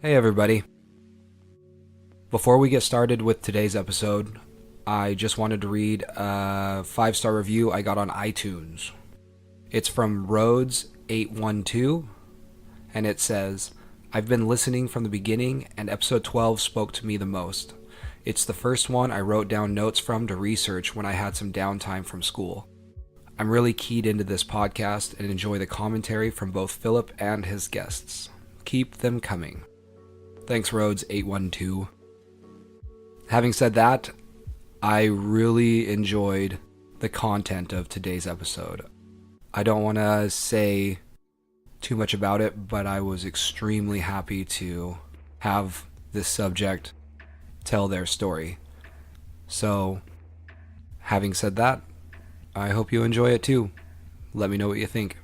Hey everybody. Before we get started with today's episode, I just wanted to read a 5-star review I got on iTunes. It's from Rhodes812, and it says, I've been listening from the beginning, and episode 12 spoke to me the most. It's the first one I wrote down notes from to research when I had some downtime from school. I'm really keyed into this podcast and enjoy the commentary from both Philip and his guests. Keep them coming. Thanks, Rhodes812. Having said that, I really enjoyed the content of today's episode. I don't want to say too much about it, but I was extremely happy to have this subject tell their story. So, having said that, I hope you enjoy it too. Let me know what you think.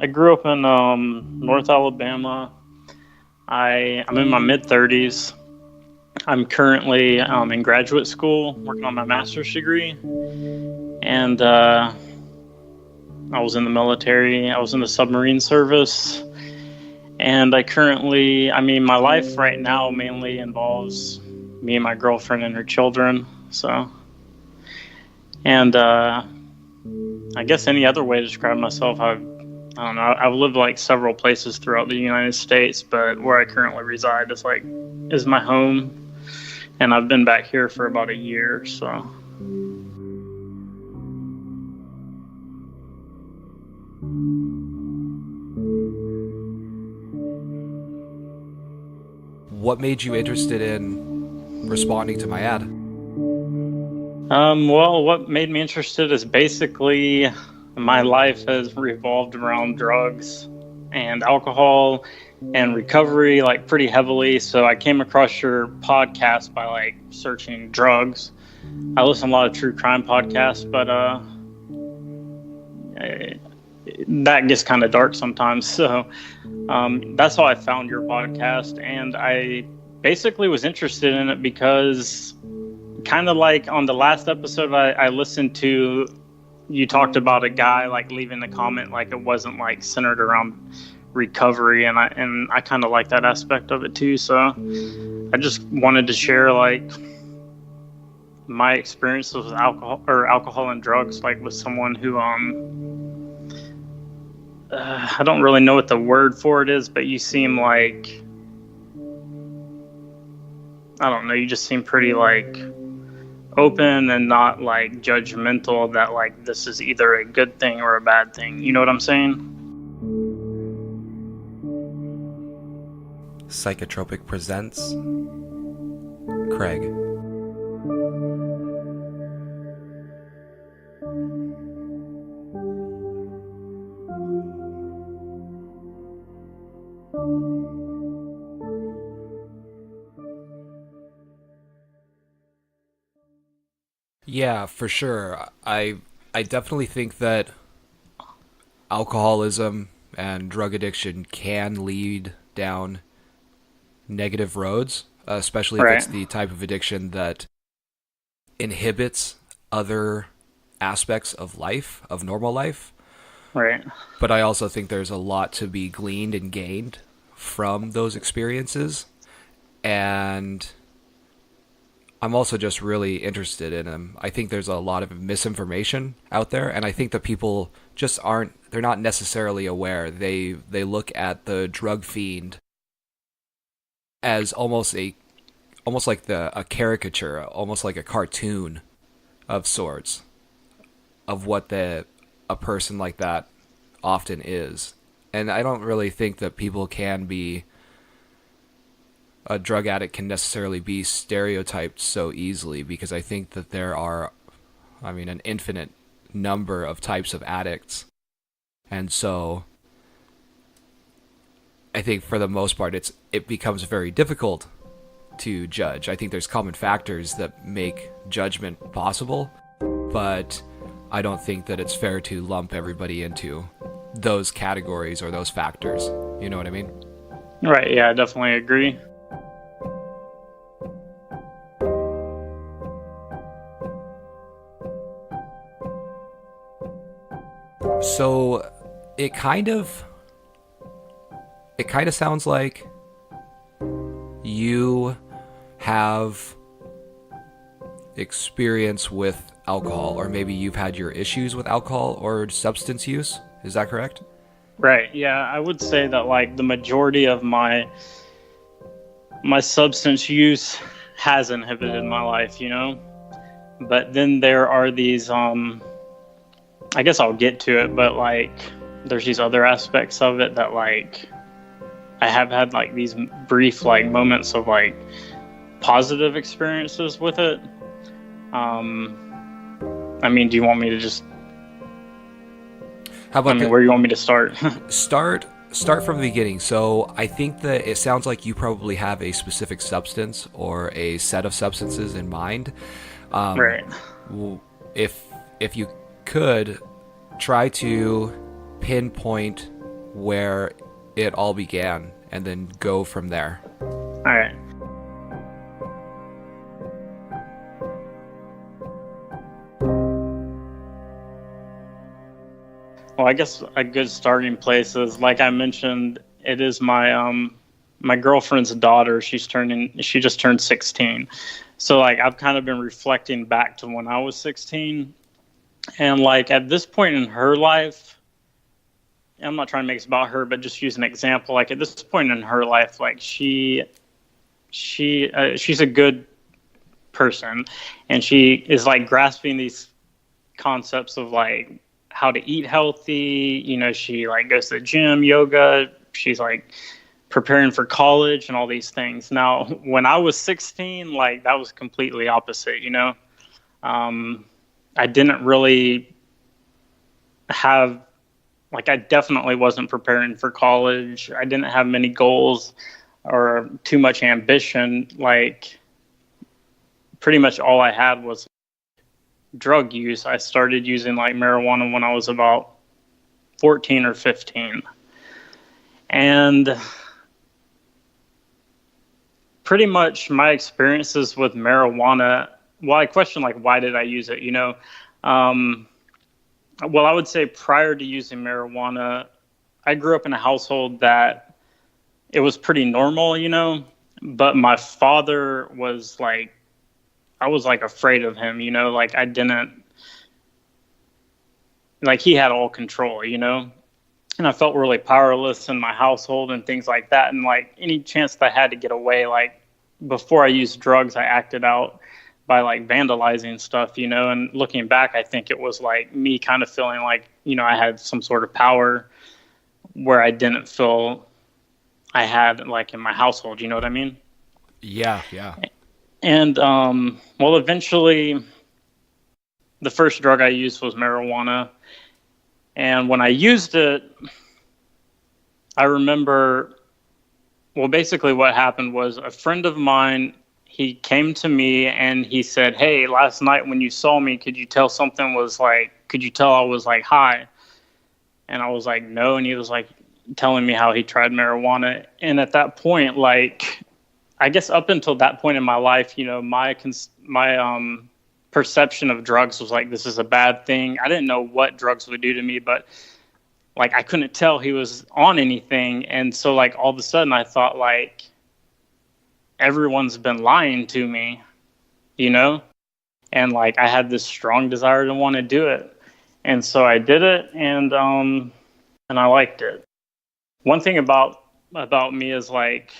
I grew up in North Alabama. I'm in my mid-30s. I'm currently in graduate school working on my master's degree. And I was in the military. I was in the submarine service. And my life right now mainly involves me and my girlfriend and her children. I guess any other way to describe myself, I don't know. I've lived like several places throughout the United States, but where I currently reside is my home, and I've been back here for about a year. So, What made you interested in responding to my ad? well, what made me interested is basically my life has revolved around drugs and alcohol and recovery, like pretty heavily. So I came across your podcast by like searching drugs. I listen to a lot of true crime podcasts, but that gets kind of dark sometimes. So that's how I found your podcast, and I basically was interested in it because kind of like on the last episode I listened to, you talked about a guy like leaving a comment like it wasn't like centered around recovery, and I kind of like that aspect of it too. So I just wanted to share like my experiences with alcohol and drugs, like with someone who I don't really know what the word for it is, but you seem like, I don't know, you just seem pretty like open and not like judgmental that like this is either a good thing or a bad thing. You know what I'm saying? Psychotropic presents Craig. Yeah, for sure. I definitely think that alcoholism and drug addiction can lead down negative roads, especially if it's the type of addiction that inhibits other aspects of life, of normal life. Right. But I also think there's a lot to be gleaned and gained from those experiences. And I'm also just really interested in them. I think there's a lot of misinformation out there, and I think that people just they're not necessarily aware. They look at the drug fiend as almost like a caricature, almost like a cartoon of sorts of what a person like that often is. And I don't really think that people can be a drug addict can necessarily be stereotyped so easily, because I think that there are, an infinite number of types of addicts. And so I think for the most part it becomes very difficult to judge. I think there's common factors that make judgment possible, but I don't think that it's fair to lump everybody into those categories or those factors. You know what I mean? Right. Yeah, I definitely agree. So it kind of sounds like you have experience with alcohol, or maybe you've had your issues with alcohol or substance use. Is that correct? Right. Yeah, I would say that like the majority of my substance use has inhibited my life, you know? But then there are these I guess I'll get to it, but like there's these other aspects of it that like I have had like these brief like moments of like positive experiences with it. I mean, do you want me to just How about where do you want me to start? Start from the beginning. So I think that it sounds like you probably have a specific substance or a set of substances in mind. Right. If you could try to pinpoint where it all began and then go from there. All right. Well, I guess a good starting place is, like I mentioned, it is my girlfriend's daughter. She just turned 16. So like I've kind of been reflecting back to when I was 16, and like at this point in her life, I'm not trying to make this about her, but just use an example. Like at this point in her life, like she's a good person, and she is like grasping these concepts of like how to eat healthy. You know, she like goes to the gym, yoga. She's like preparing for college and all these things. Now, when I was 16, like that was completely opposite, you know? I didn't really have, like, I definitely wasn't preparing for college. I didn't have many goals or too much ambition. Like, pretty much all I had was drug use. I started using like marijuana when I was about 14 or 15. And pretty much my experiences with marijuana, well, I question like, why did I use it? You know, well, I would say prior to using marijuana, I grew up in a household that it was pretty normal, you know, but my father was like, I was like afraid of him, you know, like I didn't, like he had all control, you know, and I felt really powerless in my household and things like that. And like any chance that I had to get away, like before I used drugs, I acted out by like vandalizing stuff, you know, and looking back, I think it was like me kind of feeling like, you know, I had some sort of power where I didn't feel I had like in my household, you know what I mean? Yeah, yeah. And, well, eventually the first drug I used was marijuana. And when I used it, I remember, well, basically what happened was a friend of mine, he came to me and he said, "Hey, last night when you saw me, could you tell I was like high?" And I was like, "No." And he was like telling me how he tried marijuana. And at that point, like, I guess up until that point in my life, you know, my perception of drugs was like, this is a bad thing. I didn't know what drugs would do to me, but like I couldn't tell he was on anything. And so like all of a sudden I thought like everyone's been lying to me, you know? And like I had this strong desire to want to do it. And so I did it, and I liked it. One thing about me is like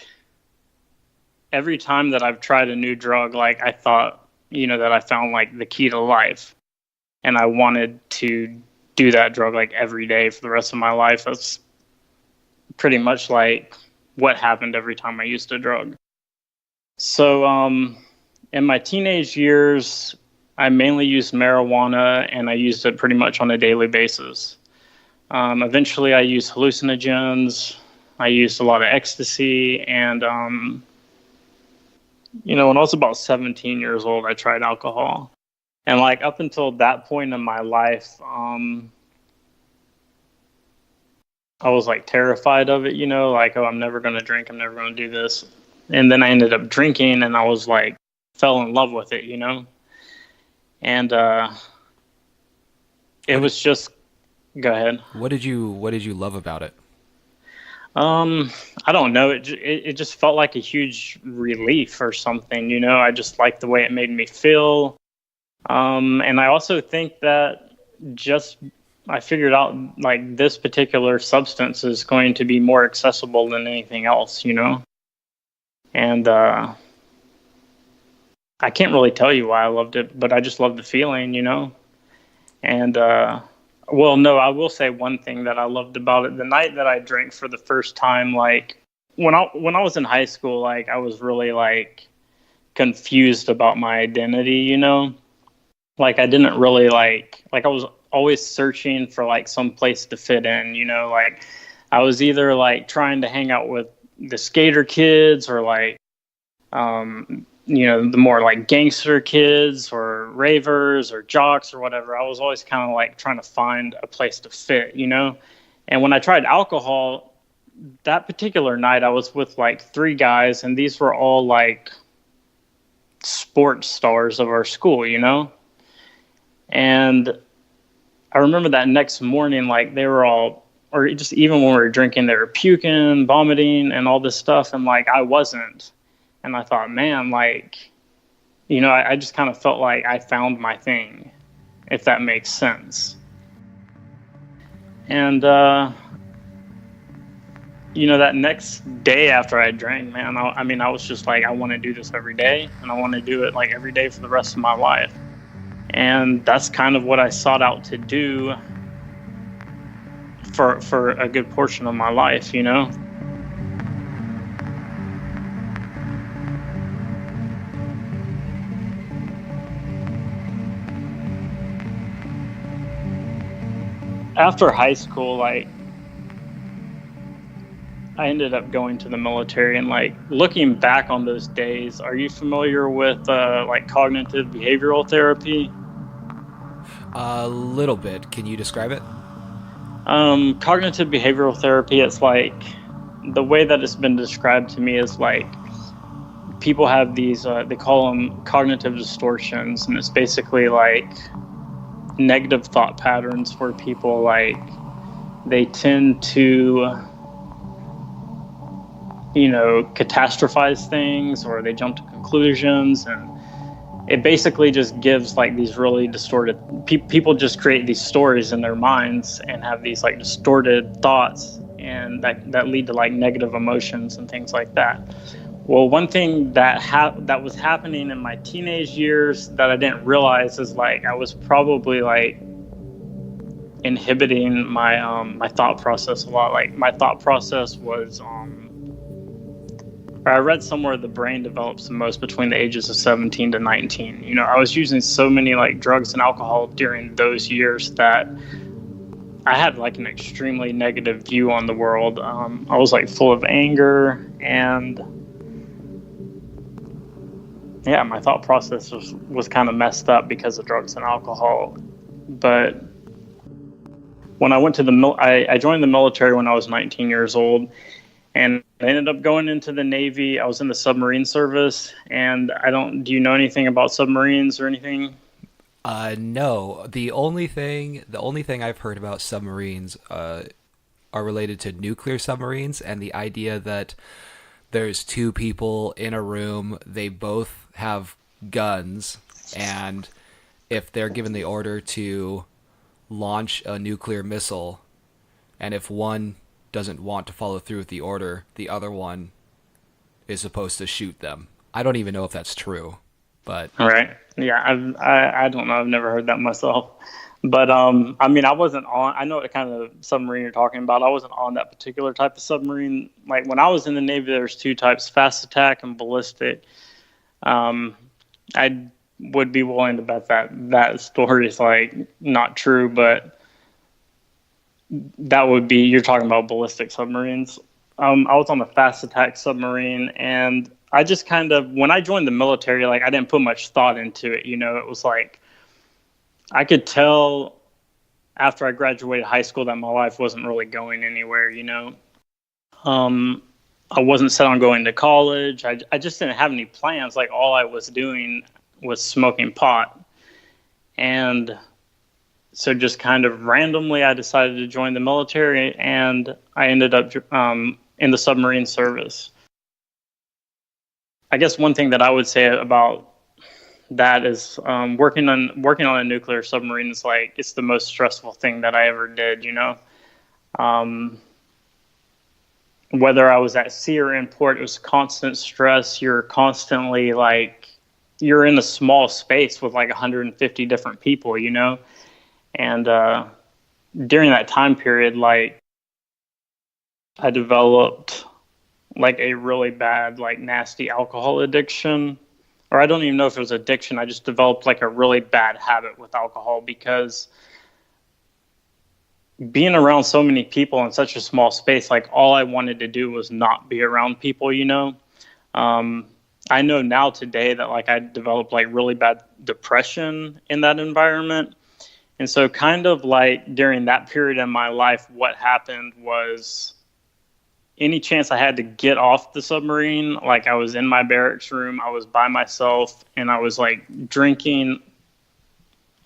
every time that I've tried a new drug, like I thought, you know, that I found like the key to life, and I wanted to do that drug like every day for the rest of my life. That's pretty much like what happened every time I used a drug. So in my teenage years, I mainly used marijuana, and I used it pretty much on a daily basis. Eventually I used hallucinogens. I used a lot of ecstasy, and when I was about 17 years old, I tried alcohol. And like up until that point in my life, I was like terrified of it, like, oh, I'm never going to drink. I'm never going to do this. And then I ended up drinking and I was like, fell in love with it. And it What was just, go ahead. what did you love about it? I don't know. It just felt like a huge relief or something. I just liked the way it made me feel. And I also think that just I figured out like this particular substance is going to be more accessible than anything else. And I can't really tell you why I loved it, but I just loved the feeling. And well, no, I will say one thing that I loved about it. The night that I drank for the first time, like when I was in high school, like I was really like confused about my identity. Like I didn't really like I was always searching for like some place to fit in. Like I was either like trying to hang out with the skater kids or like the more like gangster kids or ravers or jocks or whatever. I was always kind of like trying to find a place to fit. And when I tried alcohol that particular night, I was with like 3 guys, and these were all like sports stars of our school. And I remember that next morning, like they were all, or just even when we were drinking, they were puking, vomiting, and all this stuff. And like I wasn't. And I thought, man, like, I just kind of felt like I found my thing, if that makes sense. And, that next day after I drank, man, I was just like, I want to do this every day, and I want to do it like every day for the rest of my life. And that's kind of what I sought out to do for a good portion of my life. After high school, like I ended up going to the military, and like looking back on those days, are you familiar with like cognitive behavioral therapy? A little bit. Can you describe it? Cognitive behavioral therapy, it's like the way that it's been described to me is like people have these, they call them cognitive distortions, and it's basically like negative thought patterns where people like they tend to catastrophize things, or they jump to conclusions, and it basically just gives like these really distorted people just create these stories in their minds and have these like distorted thoughts, and that lead to like negative emotions and things like that. Well, one thing that was happening in my teenage years that I didn't realize is like I was probably like inhibiting my my thought process a lot. Like my thought process was I read somewhere the brain develops the most between the ages of 17 to 19. I was using so many like drugs and alcohol during those years that I had like an extremely negative view on the world. I was like full of anger, and yeah, my thought process was kind of messed up because of drugs and alcohol. But when I went to I joined the military when I was 19 years old, and I ended up going into the Navy. I was in the submarine service, and do you know anything about submarines or anything? No. The only thing I've heard about submarines are related to nuclear submarines, and the idea that there's 2 people in a room, they both have guns, and if they're given the order to launch a nuclear missile, and if one doesn't want to follow through with the order, the other one is supposed to shoot them. I don't even know if that's true, but All right. Yeah, I don't know. I've never heard that myself. But I mean, I wasn't on. I know what kind of submarine you're talking about. I wasn't on that particular type of submarine. Like when I was in the Navy, there's 2 types: fast attack and ballistic. I would be willing to bet that story is like not true, but that you're talking about ballistic submarines. I was on the fast attack submarine, and I just kind of, when I joined the military, like I didn't put much thought into it. It was like I could tell after I graduated high school that my life wasn't really going anywhere. Um, I wasn't set on going to college. I just didn't have any plans. Like all I was doing was smoking pot. And so just kind of randomly, I decided to join the military, and I ended up in the submarine service. I guess one thing that I would say about that is working on a nuclear submarine is like it's the most stressful thing that I ever did. Um, whether I was at sea or in port, it was constant stress. You're constantly like you're in a small space with like 150 different people. And during that time period, like I developed like a really bad, like nasty alcohol addiction. Or I don't even know if it was addiction. I just developed like a really bad habit with alcohol because being around so many people in such a small space, like all I wanted to do was not be around people. I know now today that like I developed like really bad depression in that environment. And so kind of like during that period in my life, what happened was any chance I had to get off the submarine, like I was in my barracks room, I was by myself, and I was like drinking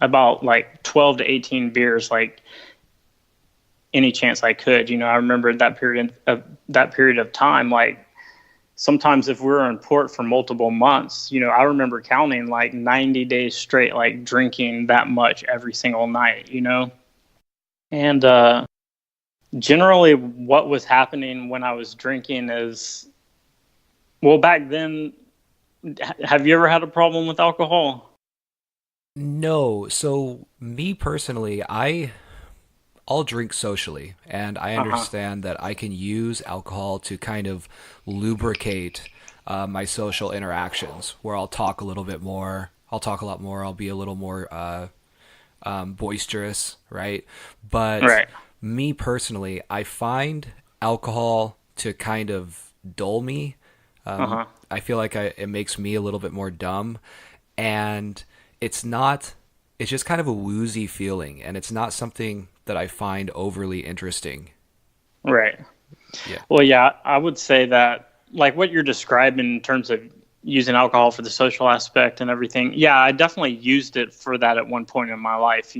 about like 12 to 18 beers, like any chance I could. I remember that period of time, like sometimes if we were in port for multiple months, I remember counting like 90 days straight, like drinking that much every single night. And generally what was happening when I was drinking is, well, back then, have you ever had a problem with alcohol? No. So me personally, I'll drink socially, and I Uh-huh. understand that I can use alcohol to kind of lubricate my social interactions, where I'll talk a little bit more. I'll talk a lot more. I'll be a little more boisterous, right? But Right. me personally, I find alcohol to kind of dull me. Uh-huh. I feel like it makes me a little bit more dumb, and it's not. It's just kind of a woozy feeling, and it's not something that I find overly interesting. Right. Yeah. Well, yeah, I would say that like what you're describing in terms of using alcohol for the social aspect and everything. Yeah, I definitely used it for that at one point in my life.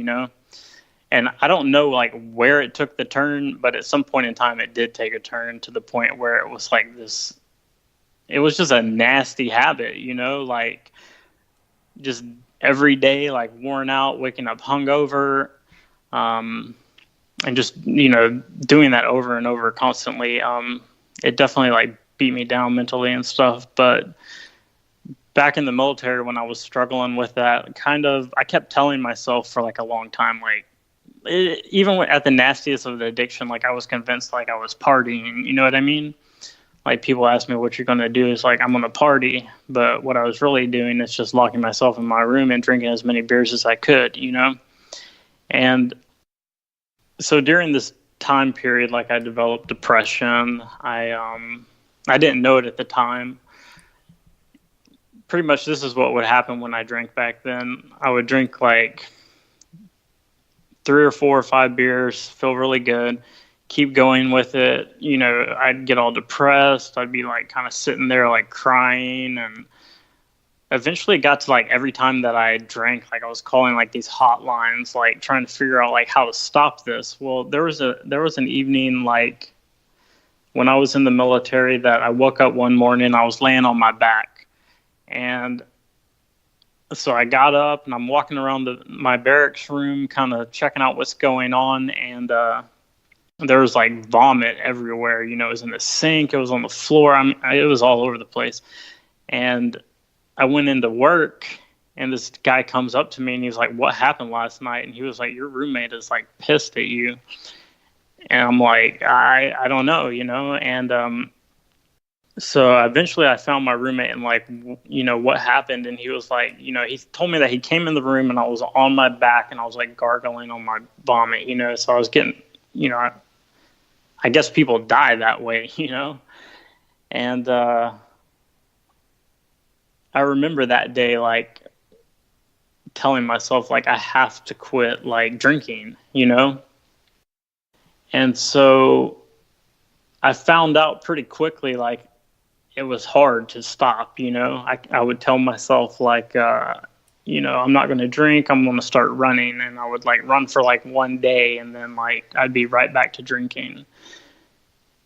And I don't know like where it took the turn, but at some point in time it did take a turn to the point where it was like this, it was just a nasty habit, like just every day, like worn out, waking up hungover, um, and just, doing that over and over constantly. It definitely like beat me down mentally and stuff. But back in the military, when I was struggling with that, I kept telling myself for like a long time, like, even at the nastiest of the addiction, like I was convinced like I was partying. You know what I mean? Like people ask me what you're going to do. It's like I'm going to party, but what I was really doing is just locking myself in my room and drinking as many beers as I could. And so during this time period, like I developed depression. I didn't know it at the time. Pretty much this is what would happen when I drank back then. I would drink like 3 or 4 or 5 beers, feel really good, keep going with it. I'd get all depressed. I'd be like kind of sitting there like crying, and eventually it got to like every time that I drank, like I was calling like these hotlines, like trying to figure out like how to stop this. Well, there was an evening like when I was in the military that I woke up one morning, I was laying on my back, and so I got up and I'm walking around my barracks room, kind of checking out what's going on, and there was like vomit everywhere. It was in the sink, it was on the floor. It was all over the place. And I went into work, and this guy comes up to me and he's like, "What happened last night?" And he was like, "Your roommate is like pissed at you." And I'm like, I don't know. And so eventually I found my roommate and like, what happened. And he was like, he told me that he came in the room and I was on my back and I was like gargling on my vomit. So I was getting, I guess people die that way. And I remember that day, like, telling myself, like, I have to quit, like, drinking, you know? And so I found out pretty quickly, like, it was hard to stop, you know? I would tell myself, like, I'm not going to drink. I'm going to start running. And I would, like, run for, like, one day, and then, like, I'd be right back to drinking.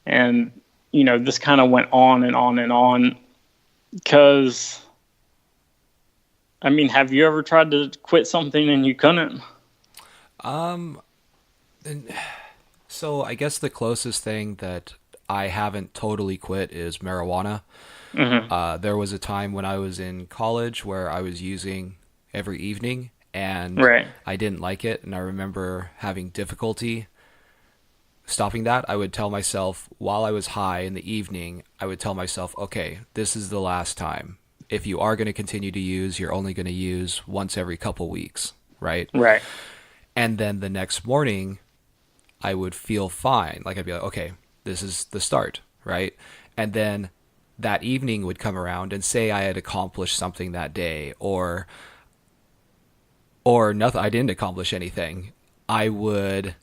And, this kind of went on and on and on because, I mean, have you ever tried to quit something and you couldn't? Um, and so I guess the closest thing that I haven't totally quit is marijuana. Mm-hmm. There was a time when I was in college where I was using every evening and Right. I didn't like it, and I remember having difficulty stopping that. I would tell myself while I was high in the evening, I would tell myself, okay, this is the last time. If you are going to continue to use, you're only going to use once every couple weeks, right? Right. And then the next morning, I would feel fine. Like I'd be like, okay, this is the start, right? And then that evening would come around and say I had accomplished something that day, or nothing, I didn't accomplish anything. I would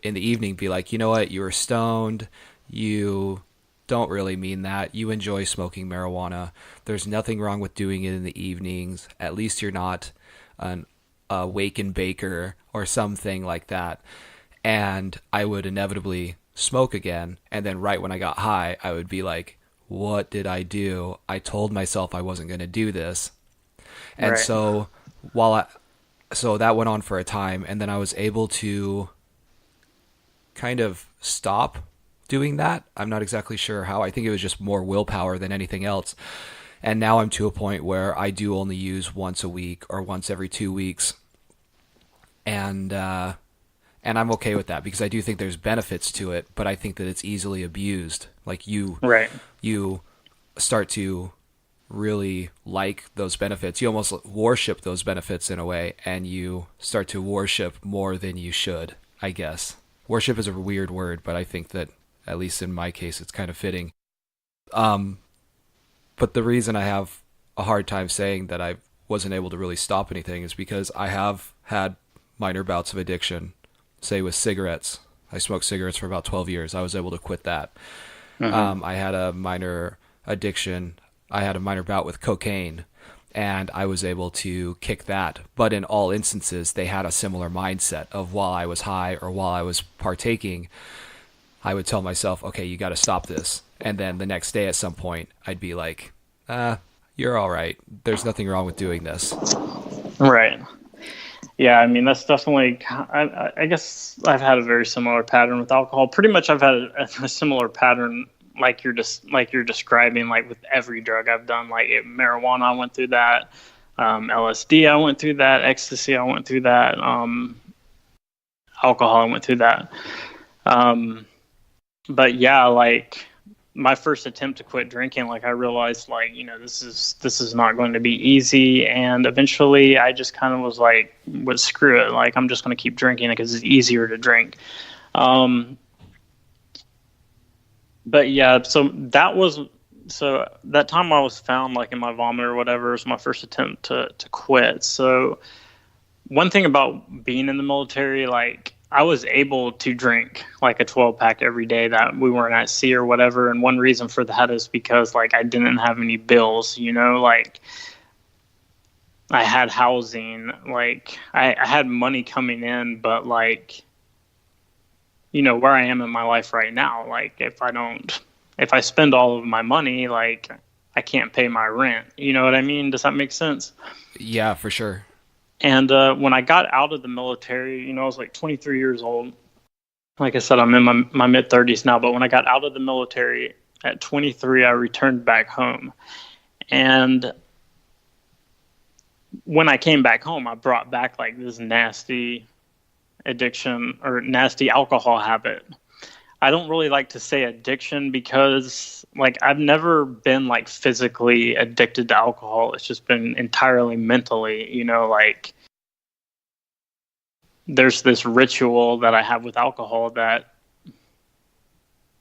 in the evening be like, you know what, you were stoned, you don't really mean that, you enjoy smoking marijuana, there's nothing wrong with doing it in the evenings, at least you're not a wake and baker or something like that. And I would inevitably smoke again, and then right when I got high, I would be like, what did I do? I told myself I wasn't going to do this. And Right. so so that went on for a time, and then I was able to kind of stop doing that. I'm not exactly sure how. I think it was just more willpower than anything else. And now I'm to a point where I do only use once a week or once every 2 weeks. And I'm okay with that because I do think there's benefits to it, but I think that it's easily abused. Like Right. you start to really like those benefits. You almost worship those benefits in a way, and you start to worship more than you should, I guess. Worship is a weird word, but I think that, at least in my case, it's kind of fitting. But the reason I have a hard time saying that I wasn't able to really stop anything is because I have had minor bouts of addiction, say with cigarettes. I smoked cigarettes for about 12 years. I was able to quit that. I had a minor addiction. I had a minor bout with cocaine, and I was able to kick that. But in all instances, they had a similar mindset of while I was high or while I was partaking, I would tell myself, okay, you got to stop this. And then the next day at some point, I'd be like, you're all right. There's nothing wrong with doing this. Right. Yeah, I mean, that's definitely, I guess I've had a very similar pattern with alcohol. Pretty much I've had a similar pattern like you're describing, like with every drug I've done. Like marijuana, I went through that. LSD, I went through that. Ecstasy, I went through that. Alcohol, I went through that. But yeah, like my first attempt to quit drinking, like I realized, like, this is not going to be easy, and eventually I just kind of was like, well, screw it, like I'm just going to keep drinking because it's easier to drink. But yeah, so that time I was found like in my vomit or whatever was my first attempt to quit. So one thing about being in the military, like I was able to drink like a 12-pack every day that we weren't at sea or whatever. And one reason for that is because like I didn't have any bills, like I had housing, like I had money coming in, but like, where I am in my life right now, like if I spend all of my money, like I can't pay my rent. You know what I mean? Does that make sense? Yeah, for sure. And when I got out of the military, I was like 23 years old. Like I said, I'm in my mid 30s now, but when I got out of the military at 23, I returned back home. And when I came back home, I brought back like this nasty addiction or nasty alcohol habit. I don't really like to say addiction because like I've never been like physically addicted to alcohol. It's just been entirely mentally, like there's this ritual that I have with alcohol that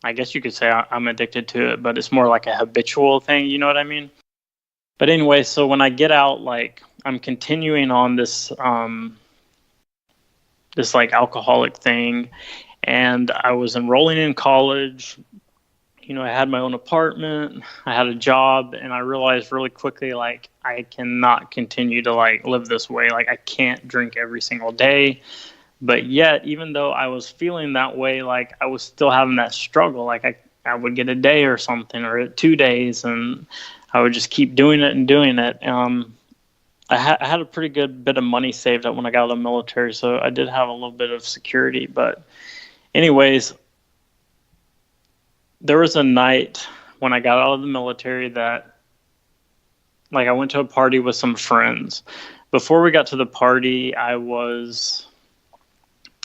I guess you could say I'm addicted to it, but it's more like a habitual thing. You know what I mean? But anyway, so when I get out, like I'm continuing on this this like alcoholic thing, and I was enrolling in college. You know, I had my own apartment, I had a job, and I realized really quickly, like, I cannot continue to like live this way. Like, I can't drink every single day. But yet, even though I was feeling that way, like I was still having that struggle. Like I would get a day or something, or 2 days, and I would just keep doing it and doing it. I had a pretty good bit of money saved up when I got out of the military, so I did have a little bit of security. But anyways, there was a night when I got out of the military that, like, I went to a party with some friends. Before we got to the party, I was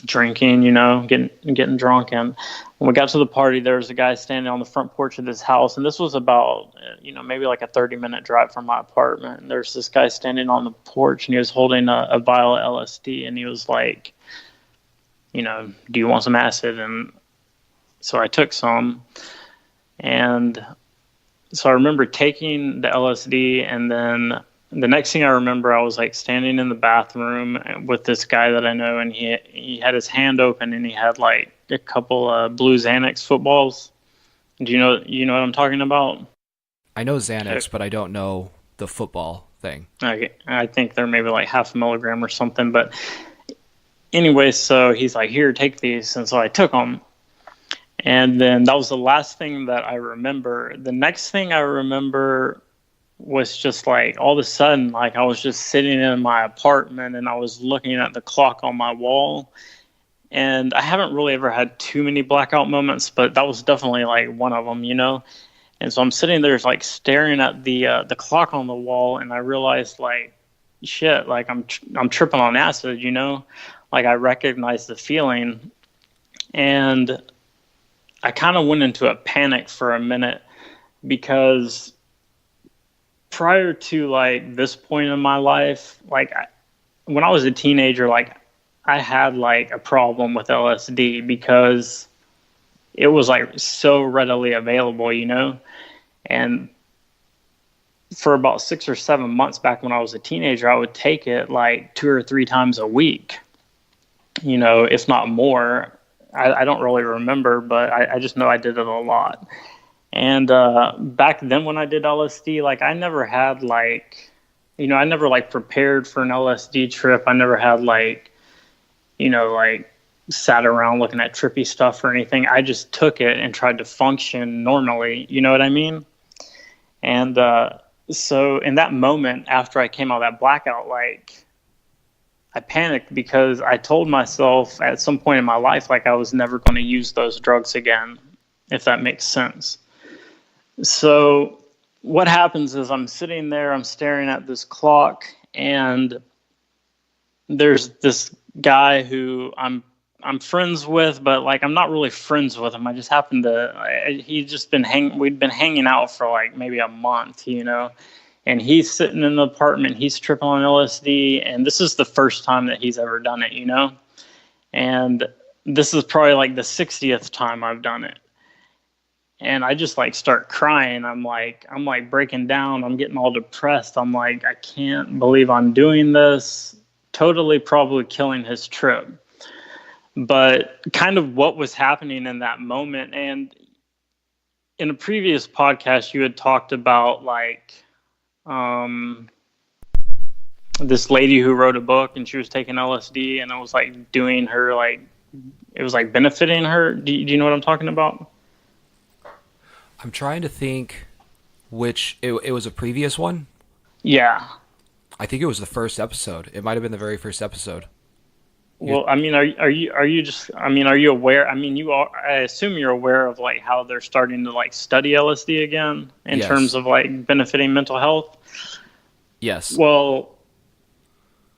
drinking, you know, getting drunk. And when we got to the party, there was a guy standing on the front porch of this house. And this was about, you know, maybe like a 30-minute drive from my apartment. And there's this guy standing on the porch, and he was holding a vial of LSD. And he was like, you know, do you want some acid? And so I took some. And so I remember taking the LSD, and then the next thing I remember, I was like standing in the bathroom with this guy that I know, and he had his hand open, and he had like a couple of blue Xanax footballs. Do you know what I'm talking about? I know Xanax, but I don't know the football thing. Okay, I think they're maybe like 0.5 milligram or something. But anyway, so he's like, "Here, take these," and so I took them. And then that was the last thing that I remember. The next thing I remember was just like all of a sudden, like I was just sitting in my apartment, and I was looking at the clock on my wall. And I haven't really ever had too many blackout moments, but that was definitely like one of them, you know? And so I'm sitting there like staring at the clock on the wall, and I realized, like, shit, like I'm tripping on acid, you know? Like I recognized the feeling. And I kind of went into a panic for a minute, because prior to like this point in my life, like when I was a teenager, like I had like a problem with LSD because it was like so readily available, you know? And for about 6 or 7 months back when I was a teenager, I would take it like 2 or 3 times a week, you know, if not more. I don't really remember, but I just know I did it a lot. And back then when I did LSD, like I never had like, you know, I never like prepared for an LSD trip. I never had like, you know, like sat around looking at trippy stuff or anything. I just took it and tried to function normally. You know what I mean? And so in that moment, after I came out of that blackout, like I panicked because I told myself at some point in my life, like I was never going to use those drugs again, if that makes sense. So what happens is I'm sitting there, I'm staring at this clock, and there's this guy who I'm friends with, but like I'm not really friends with him. I just happened to we'd been hanging out for like maybe a month, you know. And he's sitting in the apartment, he's tripping on LSD, and this is the first time that he's ever done it, you know? And this is probably like the 60th time I've done it. And I just like start crying. I'm like breaking down. I'm getting all depressed. I'm like, I can't believe I'm doing this. Totally probably killing his trip. But kind of what was happening in that moment. And in a previous podcast, you had talked about like, this lady who wrote a book, and she was taking LSD, and it was like doing her, like, it was like benefiting her. Do you know what I'm talking about? I'm trying to think which it was a previous one. Yeah. I think it was the first episode. It might have been the very first episode. Well, I mean, are you just, I mean, are you aware? I mean, you are, I assume you're aware of like how they're starting to like study LSD again in Yes. terms of like benefiting mental health. Yes. Well,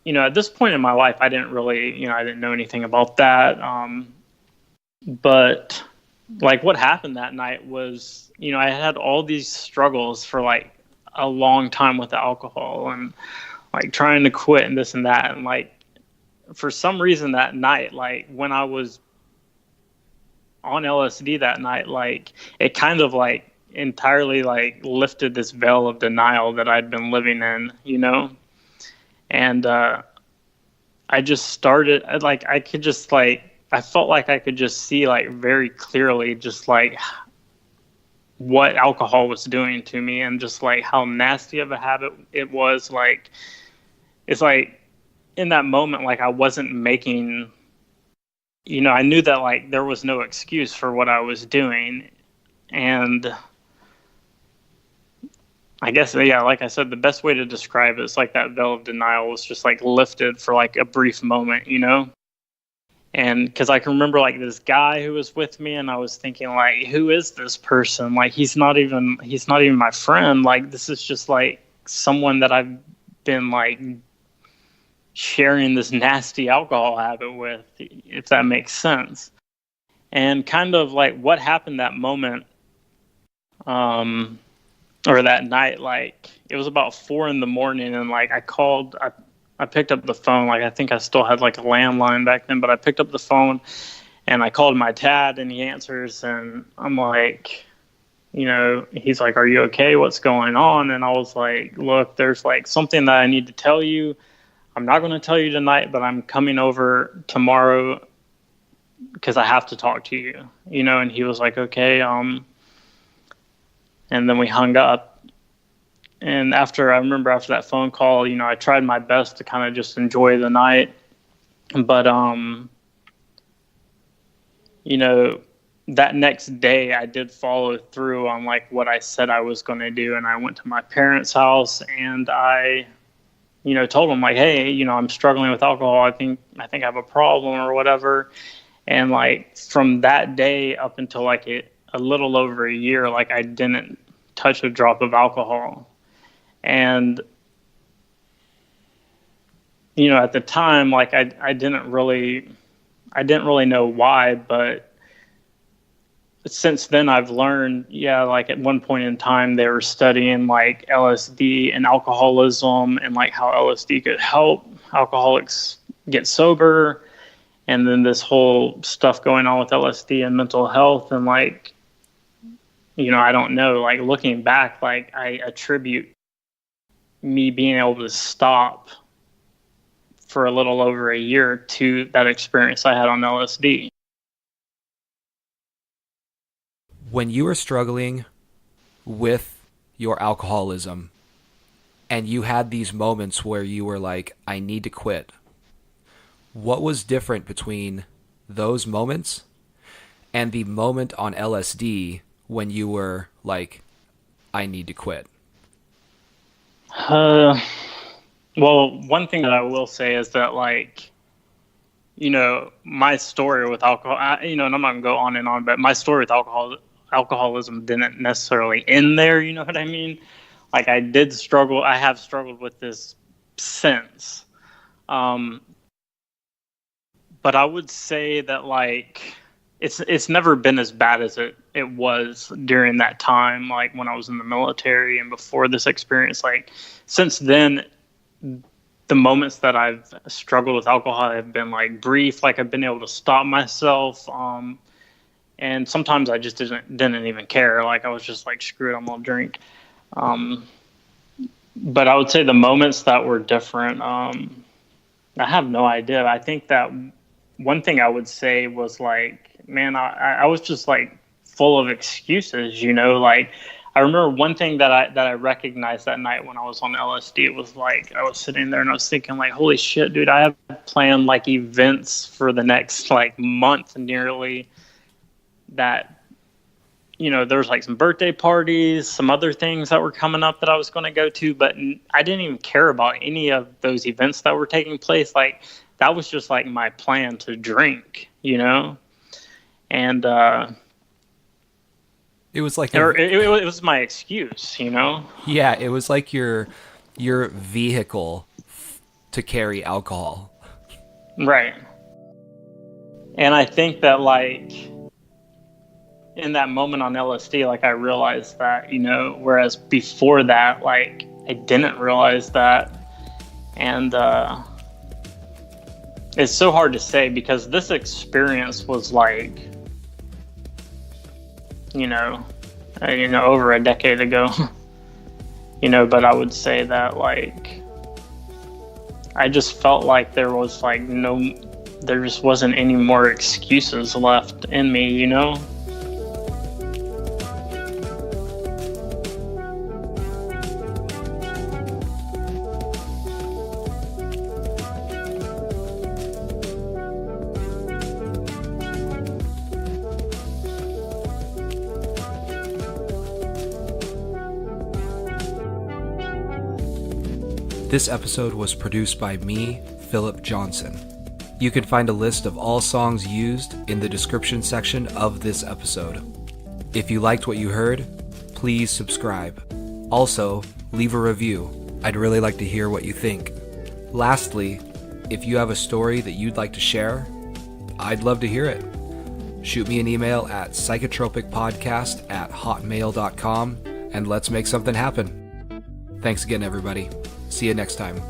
you know, at this point in my life, I didn't really, you know, I didn't know anything about that. But like what happened that night was, you know, I had all these struggles for like a long time with the alcohol and like trying to quit and this and that. And like, for some reason that night, like when I was on LSD that night, like it kind of like entirely like lifted this veil of denial that I'd been living in, and I just started like I could just like I felt like I could just see like very clearly just like what alcohol was doing to me, and just like how nasty of a habit it was. Like it's like in that moment, like I wasn't making, I knew that like there was no excuse for what I was doing. And I guess, yeah, like I said, the best way to describe it is like that veil of denial was just like lifted for like a brief moment, And because I can remember like this guy who was with me, and I was thinking like, who is this person? Like he's not even my friend. Like this is just like someone that I've been like sharing this nasty alcohol habit with, if that makes sense. And kind of like what happened that moment, or that night, like it was about 4 a.m, and like I picked up the phone. Like I think I still had like a landline back then, but I picked up the phone and I called my dad, and he answers, and I'm like, he's like, "Are you okay? What's going on?" And I was like, "Look, there's like something that I need to tell you. I'm not going to tell you tonight, but I'm coming over tomorrow because I have to talk to you, And he was like, "Okay." And then we hung up. And I remember after that phone call, I tried my best to kind of just enjoy the night. But, that next day I did follow through on like what I said I was going to do. And I went to my parents' house, and I, told them like, "Hey, I'm struggling with alcohol. I think I have a problem or whatever." And like from that day up until like a little over a year, like I didn't touch a drop of alcohol. And, at the time, like I didn't really know why, but since then I've learned, like at one point in time they were studying like LSD and alcoholism, and like how LSD could help alcoholics get sober. And then this whole stuff going on with LSD and mental health, and like, I don't know, like looking back, like I attribute me being able to stop for a little over a year to that experience I had on LSD. When you were struggling with your alcoholism and you had these moments where you were like, "I need to quit," what was different between those moments and the moment on LSD when you were like, "I need to quit"? Well, one thing that I will say is that like, my story with alcohol, and I'm not gonna go on and on, but my story with alcoholism didn't necessarily end there. You know what I mean? Like I have struggled with this since. But I would say that like it's never been as bad as it was during that time, like when I was in the military and before this experience. Like since then, the moments that I've struggled with alcohol have been like brief. Like I've been able to stop myself, and sometimes I just didn't even care. Like I was just like, screw it, I'm gonna drink. But I would say the moments that were different, I have no idea. I think that one thing I would say was like, man, I was just like full of excuses, like I remember one thing that I recognized that night when I was on LSD. It was like I was sitting there and I was thinking like, holy shit, dude, I have planned like events for the next like month nearly, that there was like some birthday parties, some other things that were coming up that I was going to go to, but I didn't even care about any of those events that were taking place. Like that was just like my plan to drink, and it was like it was my excuse, Yeah, it was like your vehicle to carry alcohol. Right. And I think that like in that moment on LSD, like I realized that, whereas before that, like I didn't realize that. And it's so hard to say because this experience was like, over a decade ago. But I would say that, like, I just felt like there was, like, there just wasn't any more excuses left in me. This episode was produced by me, Philip Johnson. You can find a list of all songs used in the description section of this episode. If you liked what you heard, please subscribe. Also, leave a review. I'd really like to hear what you think. Lastly, if you have a story that you'd like to share, I'd love to hear it. Shoot me an email at psychotropicpodcast@hotmail.com and let's make something happen. Thanks again, everybody. See you next time.